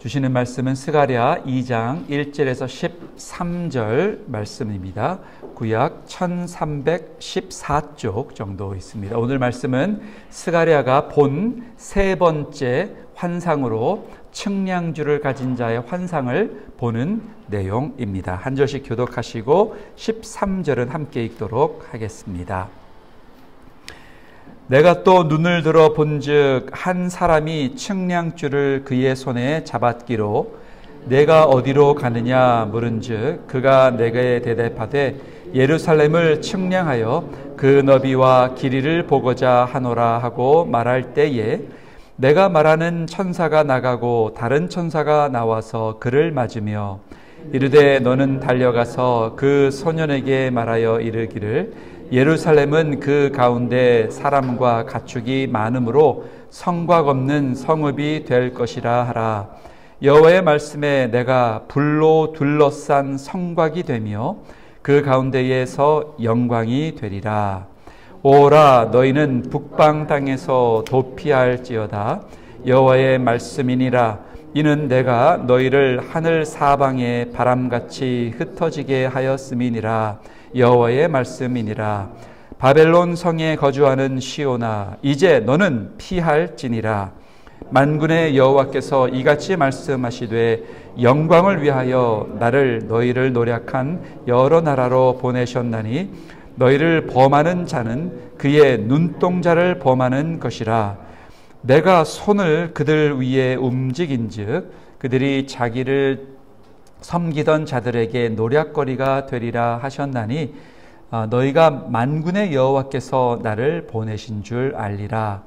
주시는 말씀은 스가랴 2장 1절에서 13절 말씀입니다. 구약 1314쪽 정도 있습니다. 오늘 말씀은 스가랴가 본 세 번째 환상으로 측량주를 가진 자의 환상을 보는 내용입니다. 한 절씩 교독하시고 13절은 함께 읽도록 하겠습니다. 내가 또 눈을 들어 본즉 한 사람이 측량줄을 그의 손에 잡았기로 내가 어디로 가느냐 물은즉 그가 내게 대답하되 예루살렘을 측량하여 그 너비와 길이를 보고자 하노라 하고 말할 때에 내가 말하는 천사가 나가고 다른 천사가 나와서 그를 맞으며 이르되 너는 달려가서 그 소년에게 말하여 이르기를 예루살렘은 그 가운데 사람과 가축이 많으므로 성곽 없는 성읍이 될 것이라 하라. 여호와의 말씀에 내가 불로 둘러싼 성곽이 되며 그 가운데에서 영광이 되리라. 오라 너희는 북방 땅에서 도피할지어다. 여호와의 말씀이니라. 이는 내가 너희를 하늘 사방에 바람같이 흩어지게 하였음이니라. 여호와의 말씀이니라. 바벨론 성에 거주하는 시온아 이제 너는 피할지니라. 만군의 여호와께서 이같이 말씀하시되 영광을 위하여 나를 너희를 노략한 여러 나라로 보내셨나니 너희를 범하는 자는 그의 눈동자를 범하는 것이라. 내가 손을 그들 위에 움직인즉 그들이 자기를 섬기던 자들에게 노략거리가 되리라 하셨나니 너희가 만군의 여호와께서 나를 보내신 줄 알리라.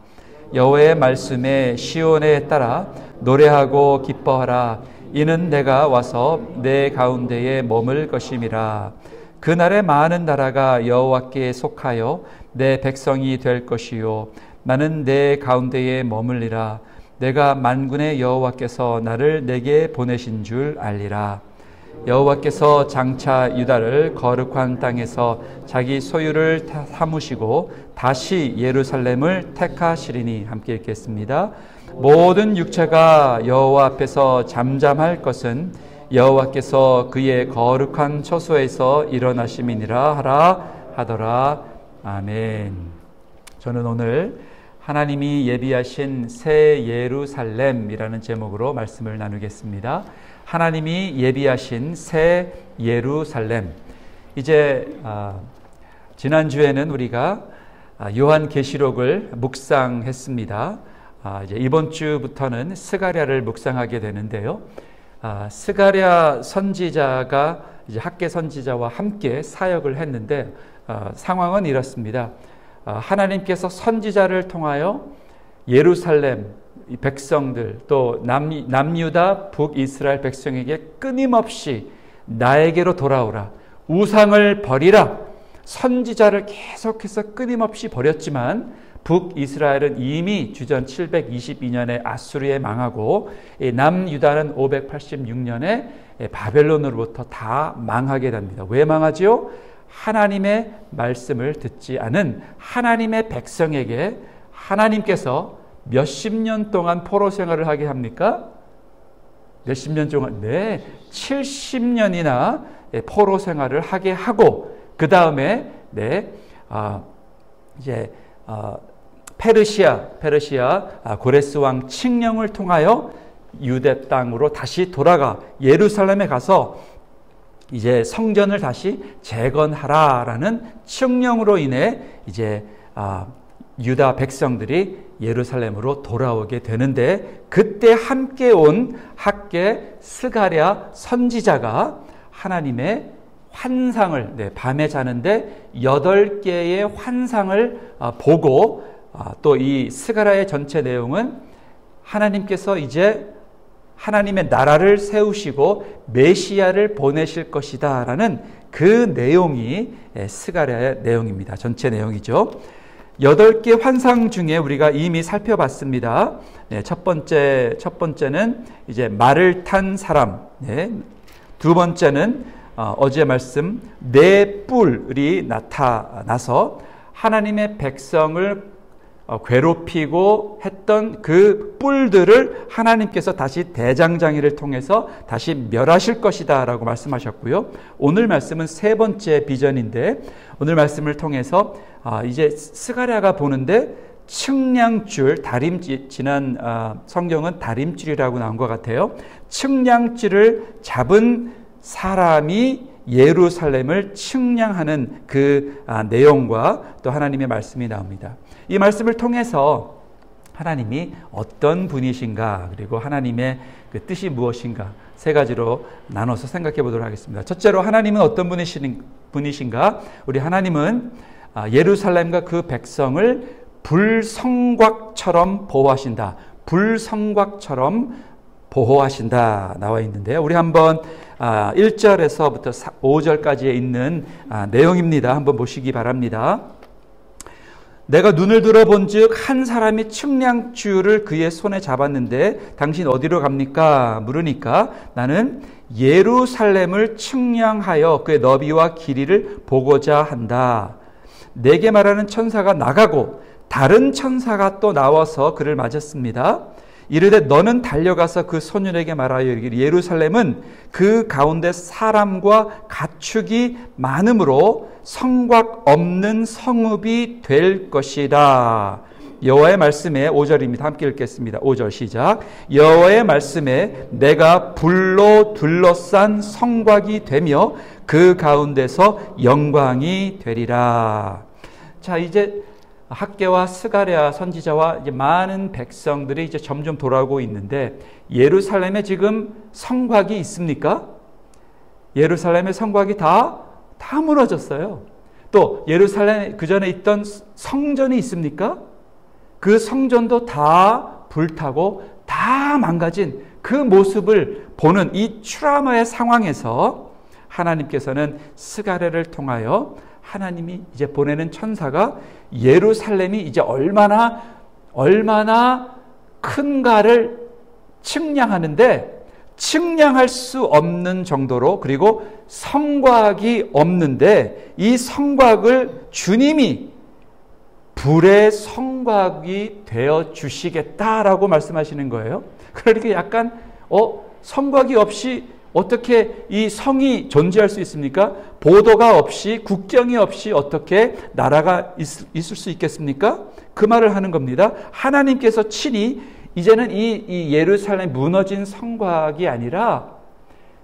여호와의 말씀에 시온에 따라 노래하고 기뻐하라. 이는 내가 와서 내 가운데에 머물 것임이라. 그날에 많은 나라가 여호와께 속하여 내 백성이 될 것이요 나는 내 가운데에 머물리라. 내가 만군의 여호와께서 나를 내게 보내신 줄 알리라. 여호와께서 장차 유다를 거룩한 땅에서 자기 소유를 삼으시고 다시 예루살렘을 택하시리니 함께 읽겠습니다. 모든 육체가 여호와 앞에서 잠잠할 것은 여호와께서 그의 거룩한 처소에서 일어나심이니라 하더라. 아멘. 저는 오늘 하나님이 예비하신 새 예루살렘이라는 제목으로 말씀을 나누겠습니다. 하나님이 예비하신 새 예루살렘. 이제 지난주에는 우리가 요한계시록을 묵상했습니다. 이제 이번 주부터는 스가랴를 묵상하게 되는데요. 스가랴 선지자가 이제 학계 선지자와 함께 사역을 했는데 상황은 이렇습니다. 하나님께서 선지자를 통하여 예루살렘 백성들 또 남유다 북이스라엘 백성에게 끊임없이 나에게로 돌아오라. 우상을 버리라. 선지자를 계속해서 끊임없이 버렸지만 북이스라엘은 이미 주전 722년에 아수르에 망하고 남유다는 586년에 바벨론으로부터 다 망하게 됩니다. 왜 망하지요? 하나님의 말씀을 듣지 않은 하나님의 백성에게 하나님께서 몇십 년 동안 포로 생활을 하게 합니까? 몇십 년 동안? 네, 70년이나 포로 생활을 하게 하고 그 다음에 페르시아 고레스 왕 칙령을 통하여 유대 땅으로 다시 돌아가 예루살렘에 가서 이제 성전을 다시 재건하라라는 칙령으로 인해 이제 유다 백성들이 예루살렘으로 돌아오게 되는데 그때 함께 온 학계 스가랴 선지자가 하나님의 환상을 밤에 자는데 8개의 환상을 보고 또 이 스가랴의 전체 내용은 하나님께서 이제 하나님의 나라를 세우시고 메시아를 보내실 것이다 라는 그 내용이 스가랴의 내용입니다. 전체 내용이죠. 8개 환상 중에 우리가 이미 살펴봤습니다. 첫 번째는 이제 말을 탄 사람. 두 번째는 어제 말씀 네 뿔이 나타나서 하나님의 백성을 괴롭히고 했던 그 뿔들을 하나님께서 다시 대장장이를 통해서 다시 멸하실 것이다 라고 말씀하셨고요. 오늘 말씀은 세 번째 비전인데, 오늘 말씀을 통해서 이제 스가랴가 보는데 측량줄, 지난 성경은 다림줄이라고 나온 것 같아요. 측량줄을 잡은 사람이 예루살렘을 측량하는 그 내용과 또 하나님의 말씀이 나옵니다. 이 말씀을 통해서 하나님이 어떤 분이신가, 그리고 하나님의 그 뜻이 무엇인가, 세 가지로 나눠서 생각해 보도록 하겠습니다. 첫째로 하나님은 어떤 분이신가? 우리 하나님은 예루살렘과 그 백성을 불성곽처럼 보호하신다. 불성곽처럼 보호하신다 나와 있는데요. 우리 한번 1절에서부터 5절까지에 있는 내용입니다. 한번 보시기 바랍니다. 내가 눈을 들어본즉 한 사람이 측량줄을 그의 손에 잡았는데 당신 어디로 갑니까? 물으니까 나는 예루살렘을 측량하여 그의 너비와 길이를 보고자 한다. 내게 말하는 천사가 나가고 다른 천사가 또 나와서 그를 맞았습니다. 이르되 너는 달려가서 그 소년에게 말하여 이르기를 예루살렘은 그 가운데 사람과 가축이 많으므로 성곽 없는 성읍이 될 것이다. 여호와의 말씀에 5절입니다. 함께 읽겠습니다. 5절 시작. 여호와의 말씀에 내가 불로 둘러싼 성곽이 되며 그 가운데서 영광이 되리라. 자, 이제 학개와 스가랴 선지자와 이제 많은 백성들이 이제 점점 돌아오고 있는데, 예루살렘에 지금 성곽이 있습니까? 예루살렘의 성곽이 다 무너졌어요. 또 예루살렘 그 전에 있던 성전이 있습니까? 그 성전도 다 불타고 다 망가진 그 모습을 보는 이 트라우마의 상황에서 하나님께서는 스가랴를 통하여 하나님이 이제 보내는 천사가 예루살렘이 이제 얼마나 큰가를 측량하는데, 측량할 수 없는 정도로, 그리고 성곽이 없는데 이 성곽을 주님이 불의 성곽이 되어 주시겠다라고 말씀하시는 거예요. 그러니까 약간 성곽이 없이 어떻게 이 성이 존재할 수 있습니까? 보도가 없이, 국경이 없이 어떻게 나라가 있을 수 있겠습니까? 그 말을 하는 겁니다. 하나님께서 친히 이제는 이 예루살렘 무너진 성곽이 아니라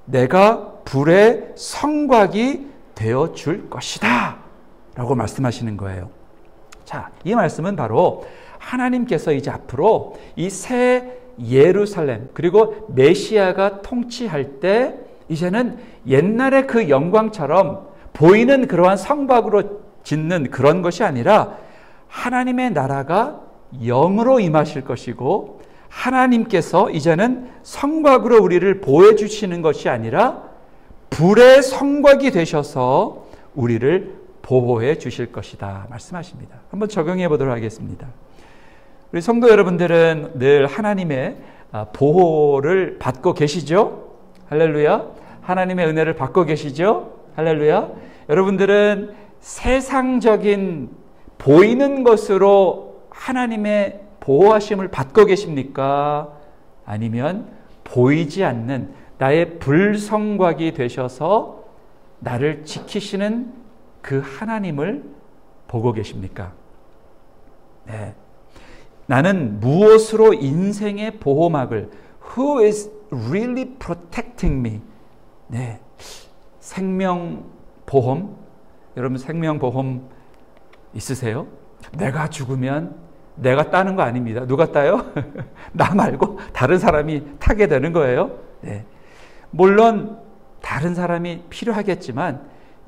내가 불의 성곽이 되어 줄 것이다 라고 말씀하시는 거예요. 자, 이 말씀은 바로 하나님께서 이제 앞으로 이 새 예루살렘, 그리고 메시아가 통치할 때 이제는 옛날의 그 영광처럼 보이는 그러한 성곽으로 짓는 그런 것이 아니라 하나님의 나라가 영으로 임하실 것이고, 하나님께서 이제는 성곽으로 우리를 보호해 주시는 것이 아니라 불의 성곽이 되셔서 우리를 보호해 주실 것이다 말씀하십니다. 한번 적용해 보도록 하겠습니다. 우리 성도 여러분들은 늘 하나님의 보호를 받고 계시죠? 할렐루야. 하나님의 은혜를 받고 계시죠? 할렐루야. 여러분들은 세상적인 보이는 것으로 하나님의 보호하심을 받고 계십니까? 아니면 보이지 않는 나의 불성곽이 되셔서 나를 지키시는 그 하나님을 보고 계십니까? 네. 나는 무엇으로 인생의 보호막을, Who is really protecting me? 네. 생명보험, 여러분 생명보험 있으세요? 내가 죽으면 내가 따는 거 아닙니다. 누가 따요? 나 말고 다른 사람이 타게 되는 거예요. 네. 물론 다른 사람이 필요하겠지만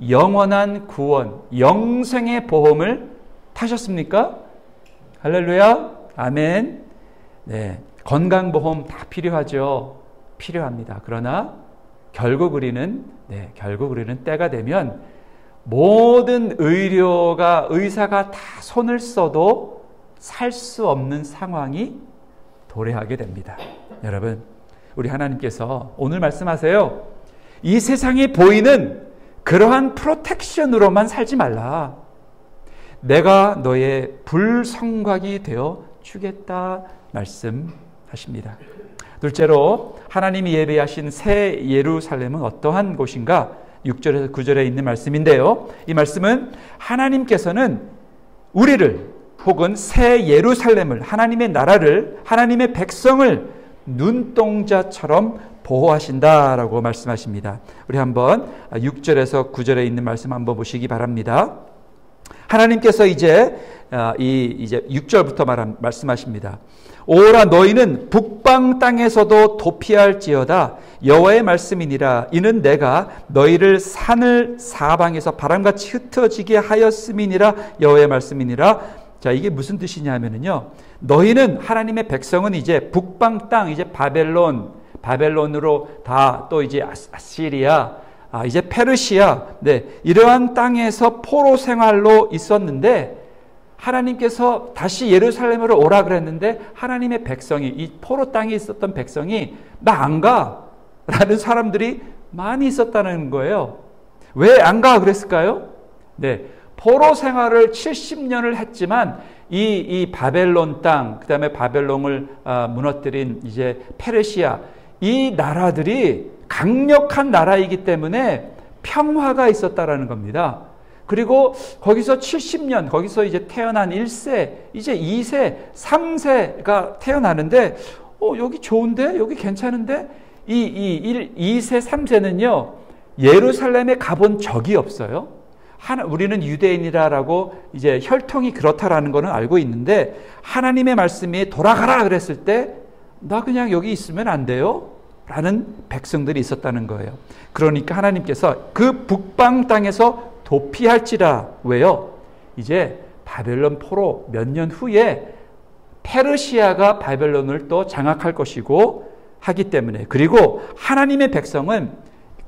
영원한 구원, 영생의 보험을 타셨습니까? 할렐루야. 아멘. 네. 건강보험 다 필요하죠. 필요합니다. 그러나 결국 우리는 때가 되면 모든 의사가 다 손을 써도 살 수 없는 상황이 도래하게 됩니다. 여러분, 우리 하나님께서 오늘 말씀하세요. 이 세상에 보이는 그러한 프로텍션으로만 살지 말라. 내가 너의 불성곽이 되어 주겠다 말씀하십니다. 둘째로 하나님이 예배하신 새 예루살렘은 어떠한 곳인가? 6절에서 9절에 있는 말씀인데요. 이 말씀은 하나님께서는 우리를 혹은 새 예루살렘을, 하나님의 나라를, 하나님의 백성을 눈동자처럼 보호하신다라고 말씀하십니다. 우리 한번 6절에서 9절에 있는 말씀 한번 보시기 바랍니다. 하나님께서 이제 6절부터 말씀하십니다. 오라 너희는 북방 땅에서도 도피할지어다. 여호와의 말씀이니라. 이는 내가 너희를 산을 사방에서 바람같이 흩어지게 하였음이니라. 여호와의 말씀이니라. 자, 이게 무슨 뜻이냐면요. 너희는, 하나님의 백성은 이제 북방 땅, 이제 바벨론으로 다 또 이제 아시리아, 이제 페르시아, 이러한 땅에서 포로 생활로 있었는데 하나님께서 다시 예루살렘으로 오라 그랬는데 하나님의 백성이, 이 포로 땅에 있었던 백성이 나 안 가 라는 사람들이 많이 있었다는 거예요. 왜 안 가 그랬을까요? 포로 생활을 70년을 했지만 이 바벨론 땅, 그 다음에 바벨론을 무너뜨린 이제 페르시아, 이 나라들이 강력한 나라이기 때문에 평화가 있었다라는 겁니다. 그리고 거기서 70년, 거기서 이제 태어난 1세, 이제 2세, 3세가 태어나는데, 여기 좋은데? 여기 괜찮은데? 이 2세, 3세는요, 예루살렘에 가본 적이 없어요. 우리는 유대인이라고 이제 혈통이 그렇다라는 거는 알고 있는데, 하나님의 말씀이 돌아가라 그랬을 때, 나 그냥 여기 있으면 안 돼요? 라는 백성들이 있었다는 거예요. 그러니까 하나님께서 그 북방 땅에서 도피할지라. 왜요? 이제 바벨론 포로 몇 년 후에 페르시아가 바벨론을 또 장악할 것이고 하기 때문에, 그리고 하나님의 백성은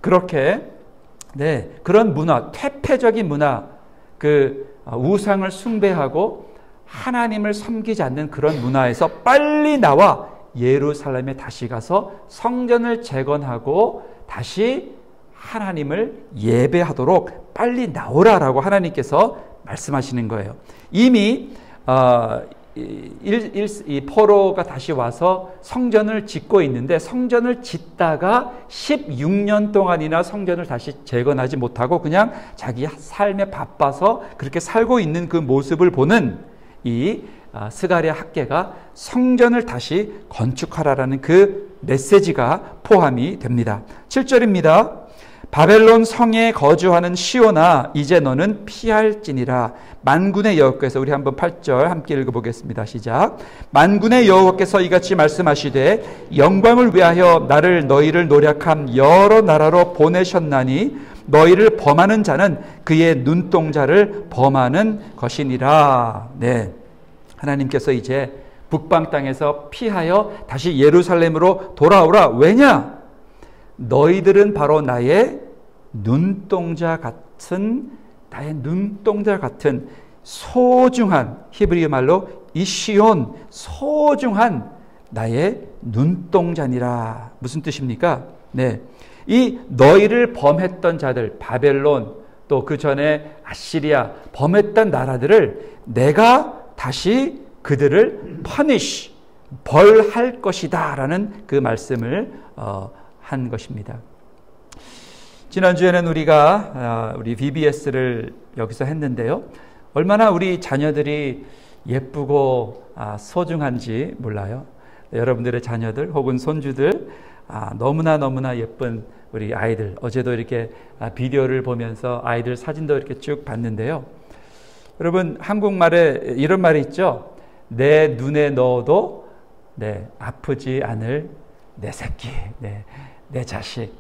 그렇게 그런 문화, 퇴폐적인 문화, 그 우상을 숭배하고 하나님을 섬기지 않는 그런 문화에서 빨리 나와 예루살렘에 다시 가서 성전을 재건하고 다시 하나님을 예배하도록 빨리 나오라라고 하나님께서 말씀하시는 거예요. 이미 이 포로가 다시 와서 성전을 짓고 있는데, 성전을 짓다가 16년 동안이나 성전을 다시 재건하지 못하고 그냥 자기 삶에 바빠서 그렇게 살고 있는 그 모습을 보는 이 스가랴 학개가 성전을 다시 건축하라라는 그 메시지가 포함이 됩니다. 7절입니다. 바벨론 성에 거주하는 시온아, 이제 너는 피할지니라. 만군의 여호와께서, 우리 한번 8절 함께 읽어보겠습니다. 시작. 만군의 여호와께서 이같이 말씀하시되 영광을 위하여 너희를 노력함 여러 나라로 보내셨나니 너희를 범하는 자는 그의 눈동자를 범하는 것이니라. 하나님께서 이제 북방 땅에서 피하여 다시 예루살렘으로 돌아오라. 왜냐? 너희들은 바로 나의 눈동자 같은 소중한, 히브리 말로 이시온, 소중한 나의 눈동자니라. 무슨 뜻입니까? 이 너희를 범했던 자들, 바벨론, 또 그 전에 아시리아, 범했던 나라들을 내가 다시 그들을 벌할 것이다 라는 그 말씀을 한 것입니다. 지난주에는 우리 VBS를 여기서 했는데요. 얼마나 우리 자녀들이 예쁘고 소중한지 몰라요. 여러분들의 자녀들 혹은 손주들, 너무나 예쁜 우리 아이들. 어제도 이렇게 비디오를 보면서 아이들 사진도 이렇게 쭉 봤는데요. 여러분, 한국말에 이런 말이 있죠. 내 눈에 넣어도 아프지 않을 내 새끼, 내 자식.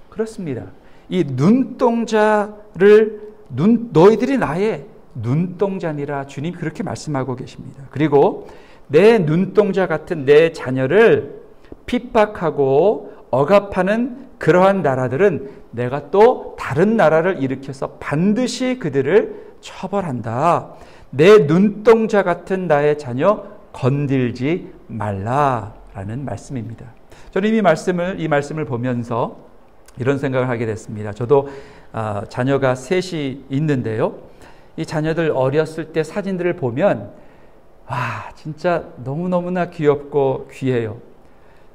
그렇습니다. 이 눈동자를 너희들이 나의 눈동자니라 주님 그렇게 말씀하고 계십니다. 그리고 내 눈동자 같은 내 자녀를 핍박하고 억압하는 그러한 나라들은 내가 또 다른 나라를 일으켜서 반드시 그들을 처벌한다. 내 눈동자 같은 나의 자녀 건들지 말라라는 말씀입니다. 저는 이 말씀을 보면서 이런 생각을 하게 됐습니다. 저도 자녀가 셋이 있는데요. 이 자녀들 어렸을 때 사진들을 보면 와, 진짜 너무너무나 귀엽고 귀해요.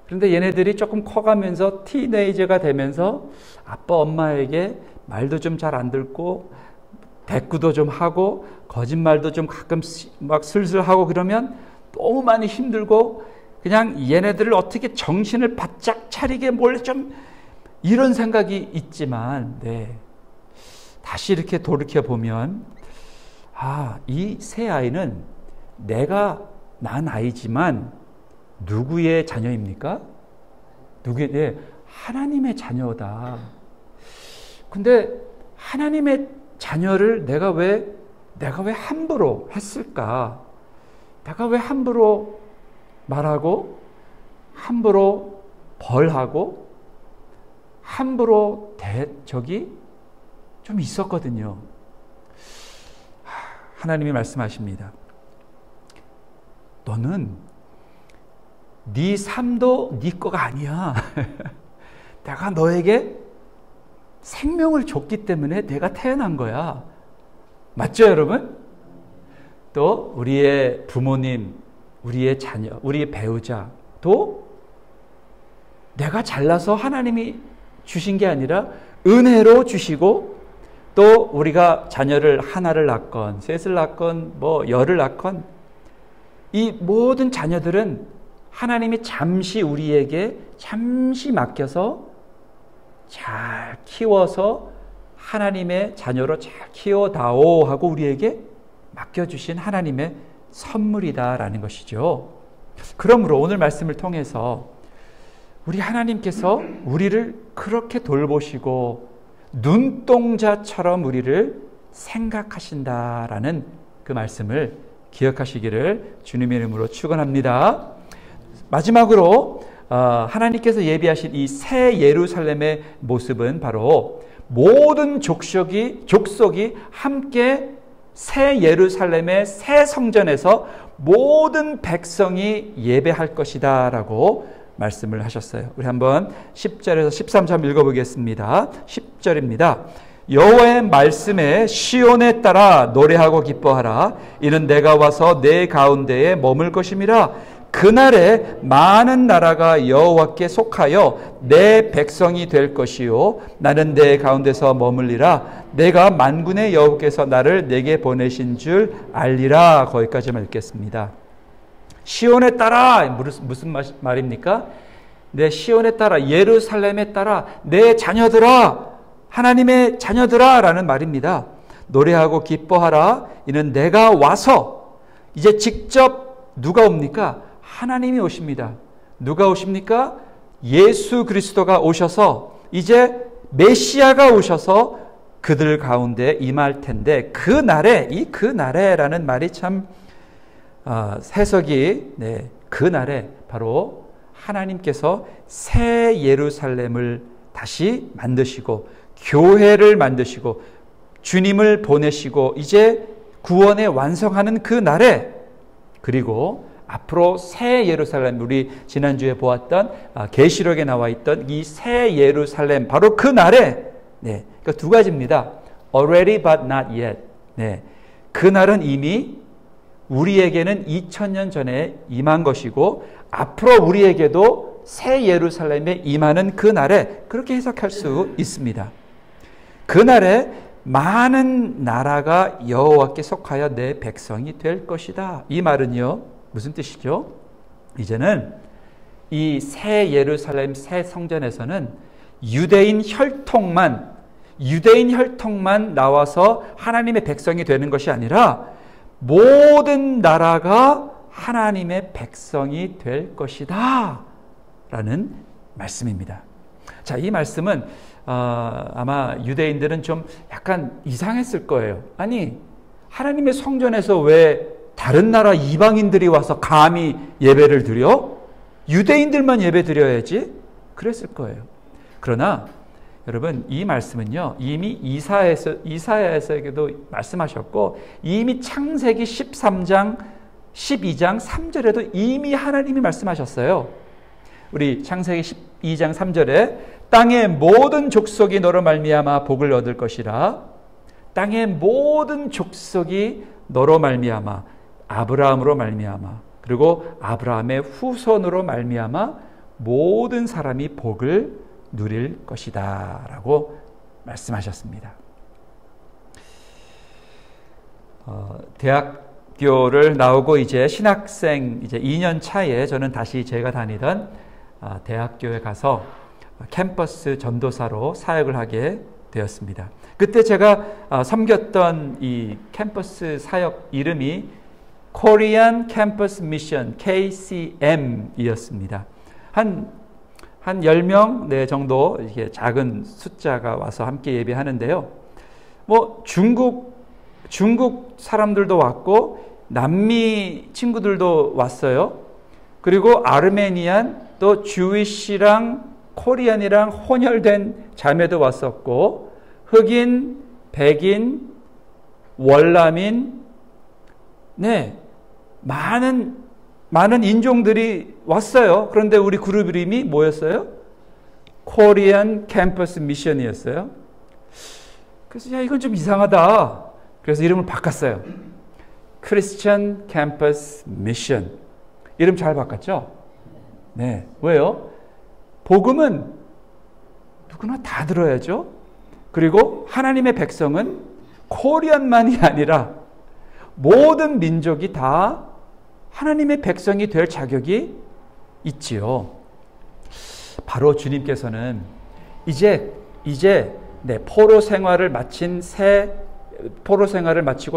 그런데 얘네들이 조금 커가면서 티네이저가 되면서 아빠 엄마에게 말도 좀 잘 안 듣고 대꾸도 좀 하고 거짓말도 좀 가끔 막 슬슬 하고 그러면 너무 많이 힘들고 그냥 얘네들을 어떻게 정신을 바짝 차리게 뭘 좀 이런 생각이 있지만 네. 다시 이렇게 돌이켜 보면 이 새 아이는 내가 낳은 아이지만 누구의 자녀입니까? 네, 하나님의 자녀다. 근데 하나님의 자녀를 내가 왜 함부로 했을까? 내가 왜 함부로 말하고 함부로 벌하고 함부로 적이 좀 있었거든요. 하나님이 말씀하십니다. 너는 네 삶도 네 거가 아니야. 내가 너에게 생명을 줬기 때문에 내가 태어난 거야. 맞죠, 여러분? 또 우리의 부모님, 우리의 자녀, 우리의 배우자 또 내가 잘나서 하나님이 주신 게 아니라 은혜로 주시고 또 우리가 자녀를 하나를 낳건 셋을 낳건 뭐 열을 낳건 이 모든 자녀들은 하나님이 잠시 우리에게 잠시 맡겨서 잘 키워서 하나님의 자녀로 잘 키워다오 하고 우리에게 맡겨주신 하나님의 선물이다라는 것이죠. 그러므로 오늘 말씀을 통해서 우리 하나님께서 우리를 그렇게 돌보시고 눈동자처럼 우리를 생각하신다라는 그 말씀을 기억하시기를 주님의 이름으로 축원합니다. 마지막으로 하나님께서 예비하신 이 새 예루살렘의 모습은 바로 모든 족속이 함께 새 예루살렘의 새 성전에서 모든 백성이 예배할 것이다 라고 말씀을 하셨어요. 우리 한번 10절에서 13절 읽어보겠습니다. 10절입니다. 여호와의 말씀에 시온에 따라 노래하고 기뻐하라. 이는 내가 와서 내 가운데에 머물 것임이라. 그날에 많은 나라가 여호와께 속하여 내 백성이 될 것이요 나는 내 가운데서 머물리라. 내가 만군의 여호와께서 나를 내게 보내신 줄 알리라. 거기까지만 읽겠습니다. 시온에 따라 무슨 말입니까? 내 시온에 따라 예루살렘에 따라 내 자녀들아 하나님의 자녀들아 라는 말입니다. 노래하고 기뻐하라. 이는 내가 와서 이제 직접 누가 옵니까? 하나님이 오십니다. 누가 오십니까? 예수 그리스도가 오셔서 이제 메시아가 오셔서 그들 가운데 임할 텐데 그날에라는 말이 참 해석이 그날에 바로 하나님께서 새 예루살렘을 다시 만드시고 교회를 만드시고 주님을 보내시고 이제 구원에 완성하는 그 날에 그리고 앞으로 새 예루살렘 우리 지난주에 보았던 계시록에 나와 있던 이 새 예루살렘 바로 그 날에 그러니까 두 가지입니다. Already but not yet. 그 날은 이미 우리에게는 2000년 전에 임한 것이고 앞으로 우리에게도 새 예루살렘에 임하는 그 날에 그렇게 해석할 수 있습니다. 그 날에 많은 나라가 여호와께 속하여 내 백성이 될 것이다. 이 말은요 무슨 뜻이죠? 이제는 이 새 예루살렘 새 성전에서는 유대인 혈통만 나와서 하나님의 백성이 되는 것이 아니라 모든 나라가 하나님의 백성이 될 것이다 라는 말씀입니다. 자, 이 말씀은 아마 유대인들은 좀 약간 이상했을 거예요. 아니 하나님의 성전에서 왜 다른 나라 이방인들이 와서 감히 예배를 드려? 유대인들만 예배 드려야지? 그랬을 거예요. 그러나 여러분 이 말씀은요 이미 이사야에서도 말씀하셨고 이미 창세기 13장 12장 3절에도 이미 하나님이 말씀하셨어요. 우리 창세기 12장 3절에 땅의 모든 족속이 너로 말미암아 복을 얻을 것이라. 땅의 모든 족속이 너로 말미암아, 아브라함으로 말미암아, 그리고 아브라함의 후손으로 말미암아 모든 사람이 복을 누릴 것이다 라고 말씀하셨습니다. 대학교를 나오고 이제 신학생 이제 2년 차에 저는 다시 제가 다니던 대학교에 가서 캠퍼스 전도사로 사역을 하게 되었습니다. 그때 제가 섬겼던 이 캠퍼스 사역 이름이 Korean Campus Mission, KCM이었습니다. 한 10명 네, 정도 이렇게 작은 숫자가 와서 함께 예배하는데요. 뭐 중국 사람들도 왔고 남미 친구들도 왔어요. 그리고 아르메니안 또 주위시랑 코리안이랑 혼혈된 자매도 왔었고 흑인, 백인, 월남인 네, 많은 인종들이 왔어요. 그런데 우리 그룹 이름이 뭐였어요? 코리안 캠퍼스 미션이었어요. 그래서 야, 이건 좀 이상하다. 그래서 이름을 바꿨어요. 크리스천 캠퍼스 미션. 이름 잘 바꿨죠? 네. 왜요? 복음은 누구나 다 들어야죠. 그리고 하나님의 백성은 코리안만이 아니라 모든 민족이 다 하나님의 백성이 될 자격이 있지요. 바로 주님께서는 이제 포로 생활을 마치고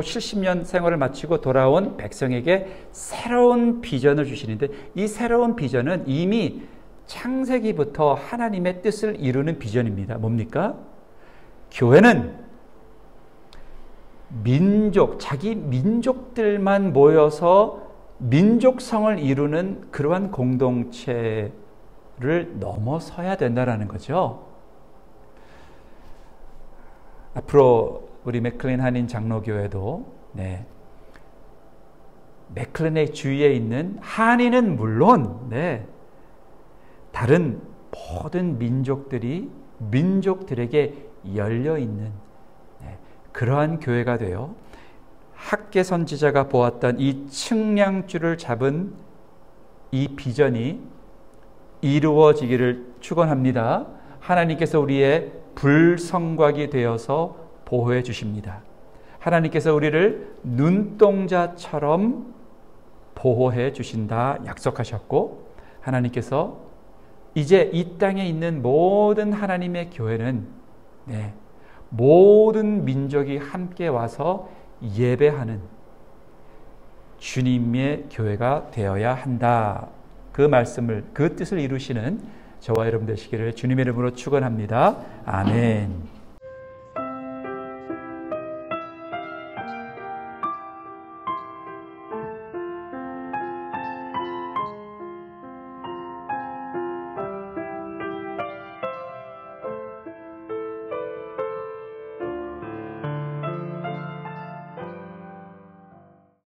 70년 생활을 마치고 돌아온 백성에게 새로운 비전을 주시는데 이 새로운 비전은 이미 창세기부터 하나님의 뜻을 이루는 비전입니다. 뭡니까? 교회는 자기 민족들만 모여서 민족성을 이루는 그러한 공동체를 넘어서야 된다는 거죠. 앞으로 우리 맥클린 한인 장로교회도 맥클린의 주위에 있는 한인은 물론 다른 모든 민족들에게 열려있는 그러한 교회가 되어 학계 선지자가 보았던 이 측량줄을 잡은 이 비전이 이루어지기를 축원합니다. 하나님께서 우리의 불성곽이 되어서 보호해 주십니다. 하나님께서 우리를 눈동자처럼 보호해 주신다 약속하셨고 하나님께서 이제 이 땅에 있는 모든 하나님의 교회는 모든 민족이 함께 와서 예배하는 주님의 교회가 되어야 한다. 그 뜻을 이루시는 저와 여러분 되시기를 주님의 이름으로 축원합니다. 아멘.